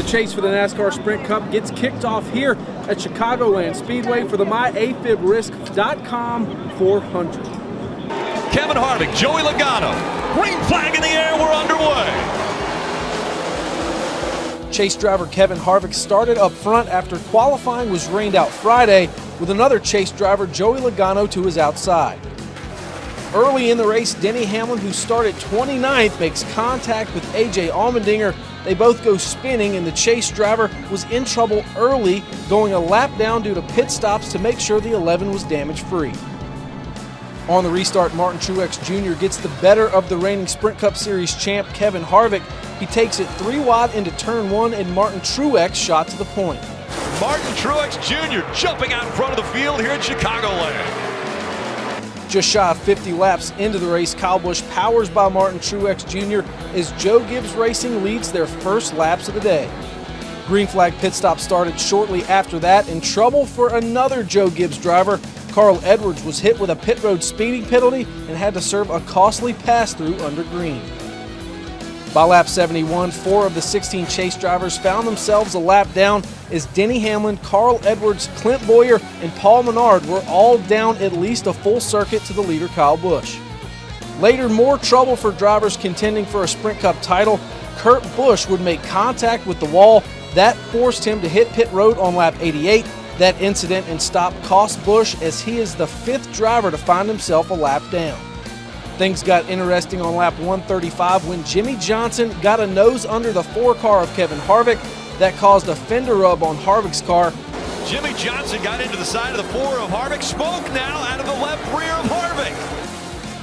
chase for the NASCAR Sprint Cup gets kicked off here at Chicagoland Speedway for the MyAFibRisk.com 400. Kevin Harvick, Joey Logano, green flag in the air, we're underway. Chase driver Kevin Harvick started up front after qualifying was rained out Friday, with another chase driver, Joey Logano, to his outside. Early in the race, Denny Hamlin, who started 29th, makes contact with A.J. Allmendinger. They both go spinning, and the chase driver was in trouble early, going a lap down due to pit stops to make sure the 11 was damage-free. On the restart, Martin Truex Jr. gets the better of the reigning Sprint Cup Series champ Kevin Harvick. He takes it 3 wide into turn 1, and Martin Truex shot to the point. Martin Truex Jr. jumping out in front of the field here at Chicagoland. Just shy of 50 laps into the race, Kyle Busch powers by Martin Truex Jr. as Joe Gibbs Racing leads their first laps of the day. Green flag pit stop started shortly after that, and trouble for another Joe Gibbs driver. Carl Edwards was hit with a pit road speeding penalty and had to serve a costly pass-through under green. By lap 71, 4 of the 16 chase drivers found themselves a lap down as Denny Hamlin, Carl Edwards, Clint Bowyer, and Paul Menard were all down at least a full circuit to the leader Kyle Busch. Later, more trouble for drivers contending for a Sprint Cup title. Kurt Busch would make contact with the wall. That forced him to hit pit road on lap 88. That incident and stop cost Busch, as he is the 5th driver to find himself a lap down. Things got interesting on lap 135 when Jimmie Johnson got a nose under the 4 car of Kevin Harvick. That caused a fender rub on Harvick's car. Jimmie Johnson got into the side of the 4 of Harvick. Smoke now out of the left rear of Harvick.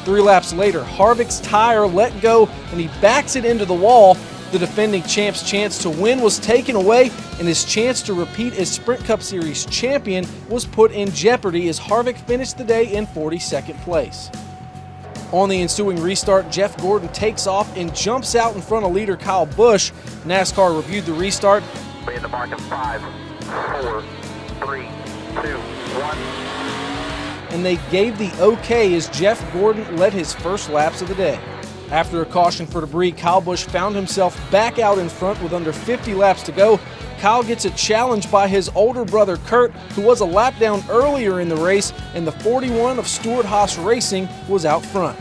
3 laps later, Harvick's tire let go and he backs it into the wall. The defending champ's chance to win was taken away, and his chance to repeat as Sprint Cup Series champion was put in jeopardy as Harvick finished the day in 42nd place. On the ensuing restart, Jeff Gordon takes off and jumps out in front of leader Kyle Busch. NASCAR reviewed the restart. In the mark of 5, 4, 3, 2, 1. And they gave the okay as Jeff Gordon led his first laps of the day. After a caution for debris, Kyle Busch found himself back out in front with under 50 laps to go. Kyle gets a challenge by his older brother Kurt, who was a lap down earlier in the race, and the 41 of Stewart-Haas Racing was out front.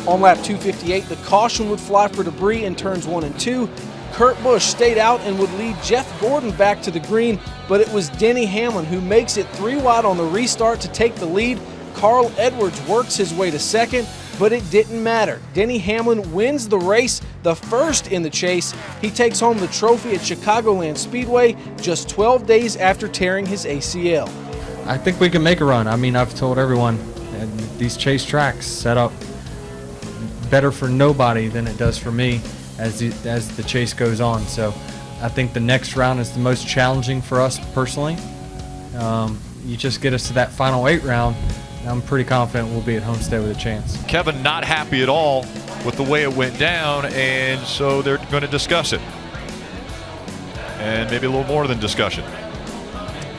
On lap 258, the caution would fly for debris in turns 1 and 2. Kurt Busch stayed out and would lead Jeff Gordon back to the green, but it was Denny Hamlin who makes it 3 wide on the restart to take the lead. Carl Edwards works his way to second, but it didn't matter. Denny Hamlin wins the race, the first in the chase. He takes home the trophy at Chicagoland Speedway just 12 days after tearing his ACL. I think we can make a run. I mean, I've told everyone, these chase tracks set up better for nobody than it does for me as the chase goes on. So I think the next round is the most challenging for us personally. You just get us to that final 8 round, I'm pretty confident we'll be at Homestead with a chance. Kevin not happy at all with the way it went down, and so they're going to discuss it. And maybe a little more than discussion.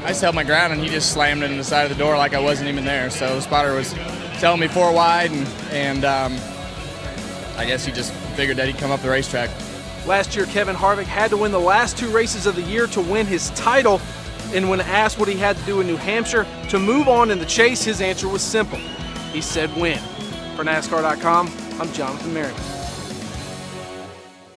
I just held my ground, and he just slammed it in the side of the door like I wasn't even there. So the spotter was telling me 4 wide, and I guess he just figured that he'd come up the racetrack. Last year, Kevin Harvick had to win the last 2 races of the year to win his title. And when asked what he had to do in New Hampshire to move on in the chase, his answer was simple. He said win. For NASCAR.com, I'm Jonathan Merryman.